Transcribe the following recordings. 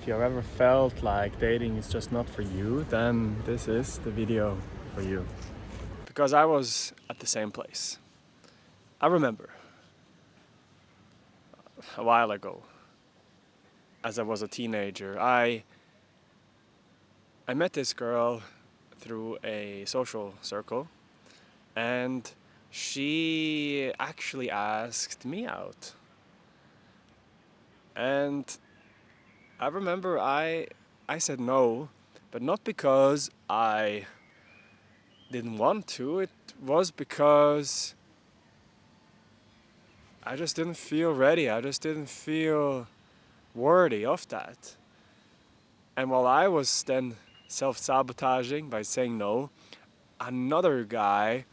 if you've ever felt like dating is just not for you, then this is the video for you. Because I was at the same place. I remember a while ago, as I was a teenager, I met this girl through a social circle, and she actually asked me out. And I remember I said no, but not because I didn't want to. It was because I just didn't feel ready. I just didn't feel worthy of that. And while I was then self-sabotaging by saying no, another guy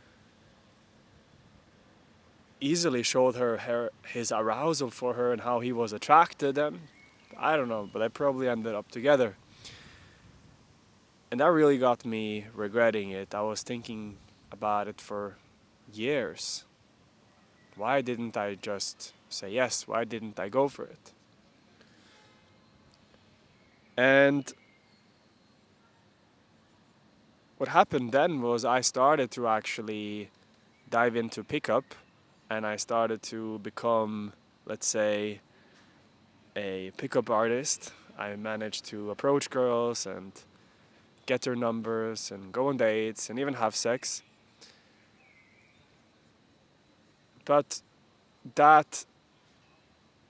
easily showed her his arousal for her and how he was attracted, and I don't know, but they probably ended up together. And that really got me regretting it. I was thinking about it for years. Why didn't I just say yes? Why didn't I go for it? And what happened then was I started to actually dive into pickup, and I started to become, let's say, a pickup artist. I managed to approach girls and get their numbers and go on dates and even have sex. But that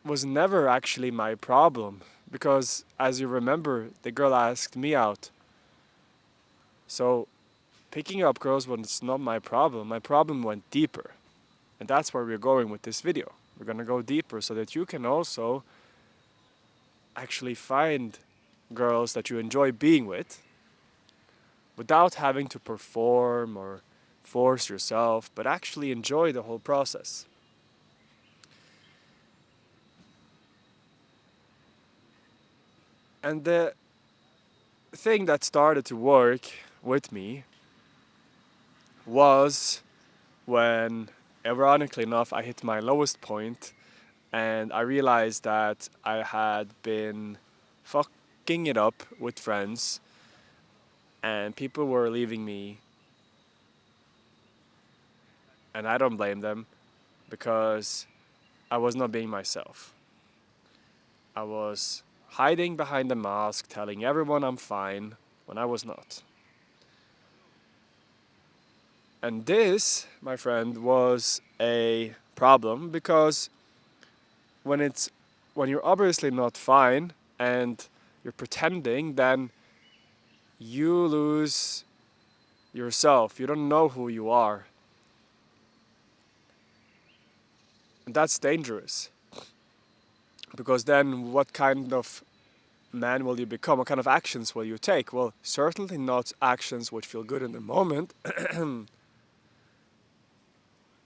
was never actually my problem, because as you remember, the girl asked me out. So picking up girls was not my problem. My problem went deeper. And that's where we're going with this video. We're going to go deeper so that you can also actually find girls that you enjoy being with without having to perform or force yourself, but actually enjoy the whole process. And the thing that started to work with me was when, ironically enough, I hit my lowest point and I realized that I had been fucking it up with friends and people were leaving me, and I don't blame them because I was not being myself. I was hiding behind a mask, telling everyone I'm fine when I was not. And this, my friend, was a problem because when you're obviously not fine and you're pretending, then you lose yourself. You don't know who you are. And that's dangerous. Because then what kind of man will you become? What kind of actions will you take? Well, certainly not actions which feel good in the moment. And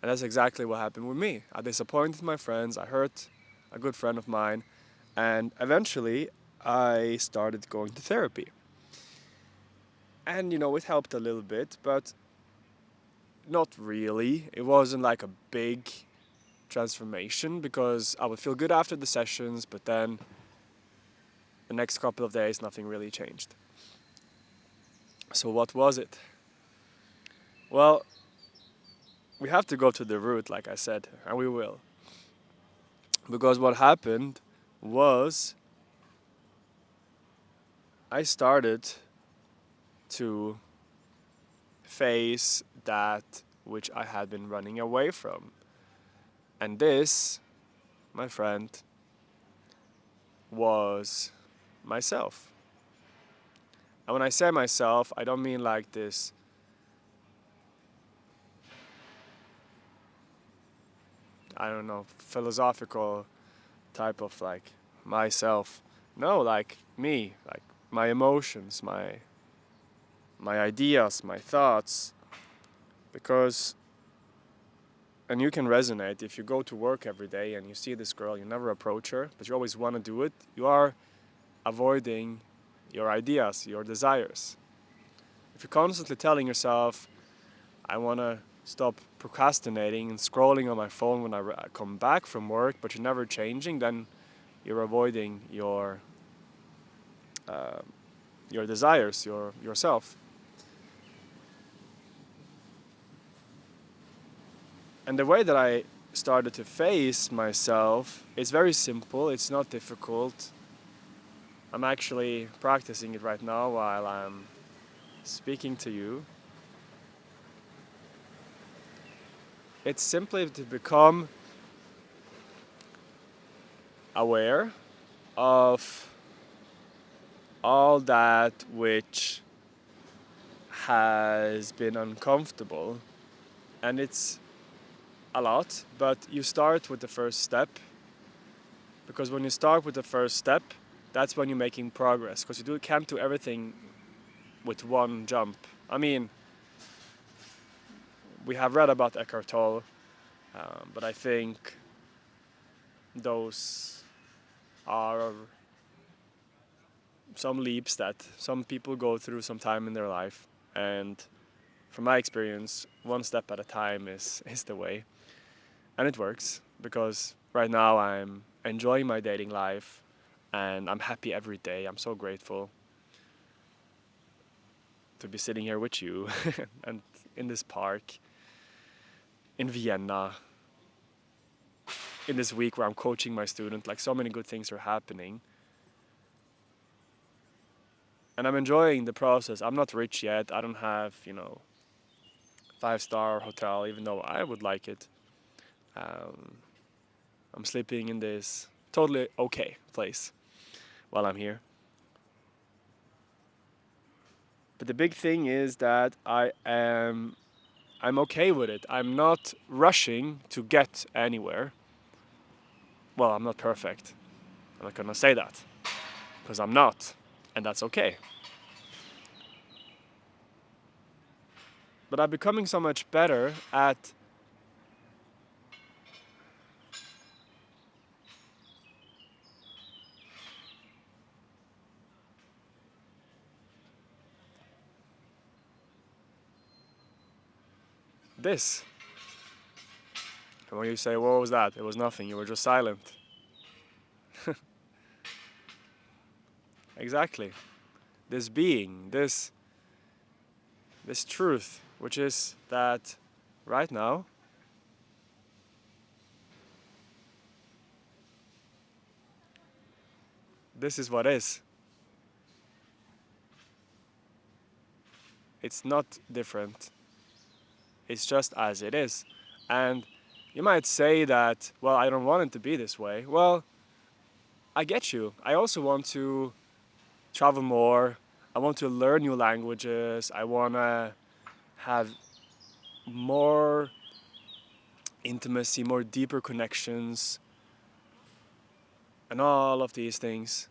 that's exactly what happened with me. I disappointed my friends, I hurt a good friend of mine, and eventually I started going to therapy. And it helped a little bit, but not really. It wasn't like a big transformation because I would feel good after the sessions, but then the next couple of days nothing really changed. So what was it? Well, we have to go to the root, like I said, and we will. Because what happened was I started to face that which I had been running away from. And this, my friend, was myself. And when I say myself, I don't mean like this philosophical type of like myself. No, like me, like my emotions, my ideas, my thoughts. Because, and you can resonate, if you go to work every day and you see this girl, you never approach her, but you always want to do it, you are avoiding your ideas, your desires. If you're constantly telling yourself, I want to stop procrastinating and scrolling on my phone when I come back from work, but you're never changing, then you're avoiding your your desires, yourself. And the way that I started to face myself is very simple. It's not difficult. I'm actually practicing it right now while I'm speaking to you. It's simply to become aware of all that which has been uncomfortable. And it's a lot, but you start with the first step. Because when you start with the first step, that's when you're making progress. Because can't do everything with one jump. I mean, we have read about Eckhart Tolle, but I think those are some leaps that some people go through sometime in their life. And from my experience, one step at a time is the way. And it works because right now I'm enjoying my dating life and I'm happy every day. I'm so grateful to be sitting here with you and in this park in Vienna in this week where I'm coaching my student. Like, so many good things are happening. And I'm enjoying the process. I'm not rich yet. I don't have, 5-star hotel, even though I would like it. Um, I'm sleeping in this totally okay place while I'm here. But the big thing is that I'm okay with it. I'm not rushing to get anywhere. Well, I'm not perfect. I'm not gonna say that because I'm not, and that's okay. But I'm becoming so much better at this. And when you say, "What was that?" It was nothing. You were just silent. Exactly. This being, this truth, which is that right now this is what is. It's not different. It's just as it is. And you might say that, well, I don't want it to be this way. Well, I get you. I also want to travel more. I want to learn new languages. I want to have more intimacy, more deeper connections, and all of these things.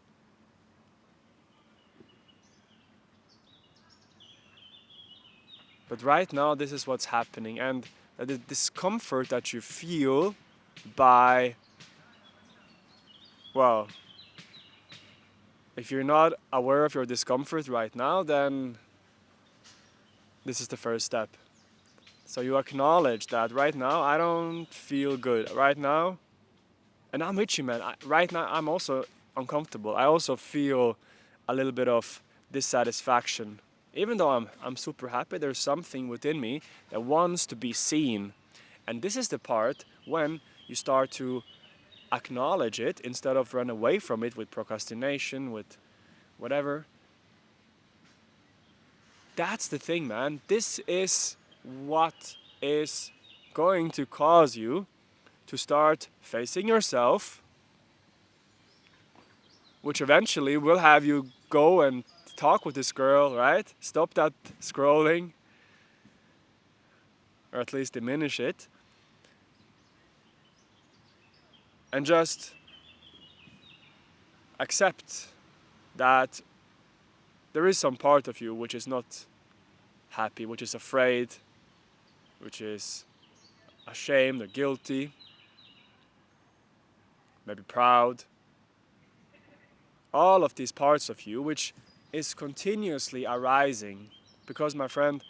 But right now, this is what's happening. And the discomfort that you feel by, well, if you're not aware of your discomfort right now, then this is the first step. So you acknowledge that right now I don't feel good. Right now, and I'm with you, man. Right now I'm also uncomfortable. I also feel a little bit of dissatisfaction. Even though I'm super happy, there's something within me that wants to be seen. And this is the part when you start to acknowledge it instead of run away from it with procrastination, with whatever. That's the thing, man. This is what is going to cause you to start facing yourself, which eventually will have you go and talk with this girl, right? Stop that scrolling, or at least diminish it, and just accept that there is some part of you which is not happy, which is afraid, which is ashamed or guilty, maybe proud. All of these parts of you, which is continuously arising. Because, my friend,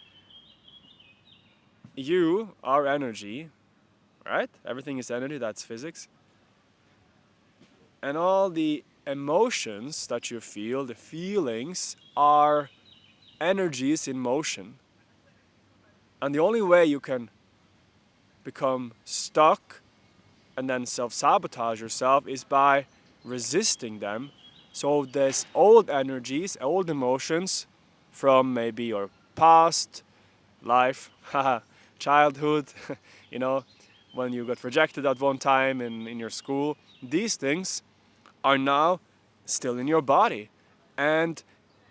you are energy, right? Everything is energy, that's physics. And all the emotions that you feel, the feelings, are energies in motion. And the only way you can become stuck and then self-sabotage yourself is by resisting them. So there's old energies, old emotions from maybe your past life, childhood, you know, when you got rejected at one time in your school. These things are now still in your body. And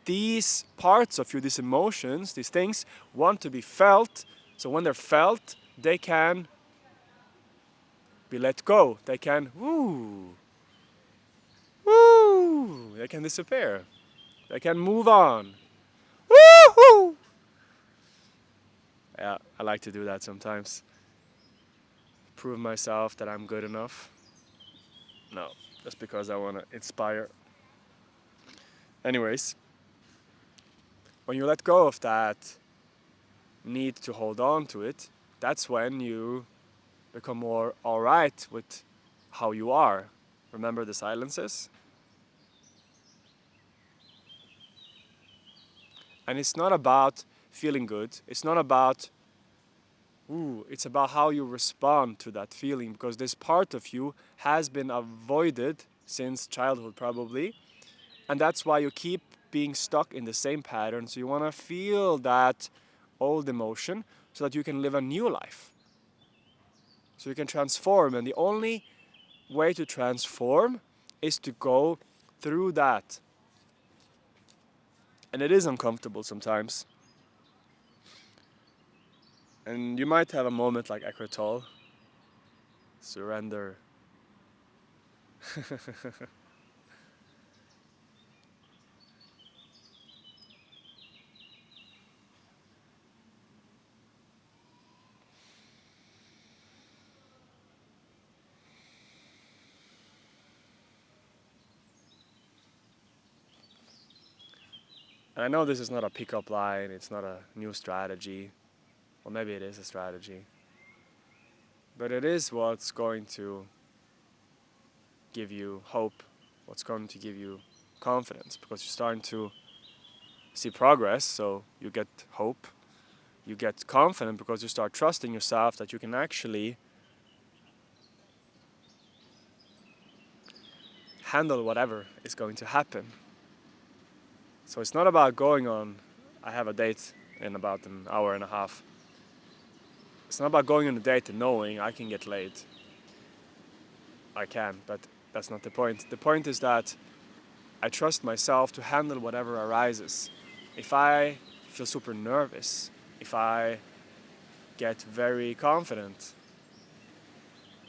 these parts of you, these emotions, these things want to be felt. So when they're felt, they can be let go. They can, they can disappear. They can move on. Woo-hoo! Yeah, I like to do that sometimes. Prove myself that I'm good enough. No, just because I want to inspire. Anyways, when you let go of that need to hold on to it, that's when you become more alright with how you are. Remember the silences? And it's not about feeling good. It's not about, it's about how you respond to that feeling, because this part of you has been avoided since childhood probably. And that's why you keep being stuck in the same pattern. So you want to feel that old emotion so that you can live a new life. So you can transform. And the only way to transform is to go through that. And it is uncomfortable sometimes. And you might have a moment like Eckhart Tolle. Surrender. And I know this is not a pickup line, it's not a new strategy. Well, maybe it is a strategy. But it is what's going to give you hope, what's going to give you confidence, because you're starting to see progress, so you get hope. You get confident because you start trusting yourself that you can actually handle whatever is going to happen. So it's not about going on, I have a date in about an hour and a half. It's not about going on a date and knowing I can get late. I can, but that's not the point. The point is that I trust myself to handle whatever arises. If I feel super nervous, if I get very confident,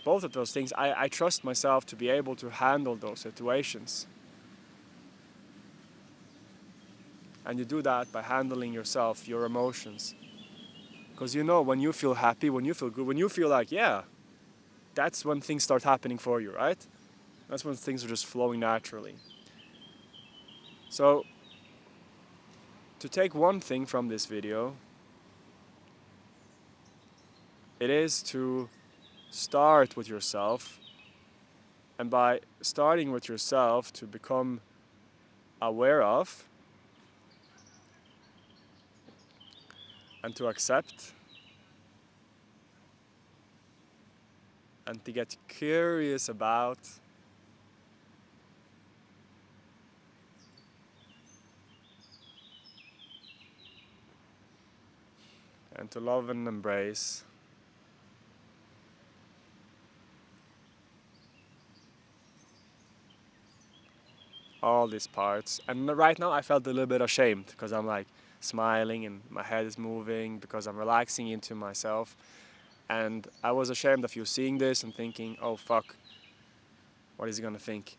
both of those things, I trust myself to be able to handle those situations. And you do that by handling yourself, your emotions. Because you know, when you feel happy, when you feel good, when you feel like, yeah, that's when things start happening for you, right? That's when things are just flowing naturally. So, to take one thing from this video, it is to start with yourself. And by starting with yourself, to become aware of and to accept and to get curious about and to love and embrace all these parts. And right now I felt a little bit ashamed because I'm like smiling and my head is moving because I'm relaxing into myself. And I was ashamed of you seeing this and thinking, oh fuck, what is he gonna think?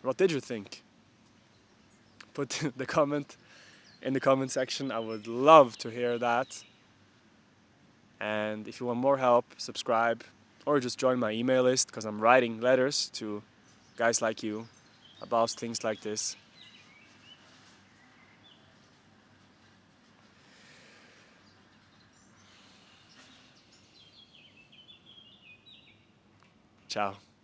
What did you think? Put the comment in the comment section. I would love to hear that. And if you want more help, subscribe or just join my email list, because I'm writing letters to guys like you about things like this. Ciao.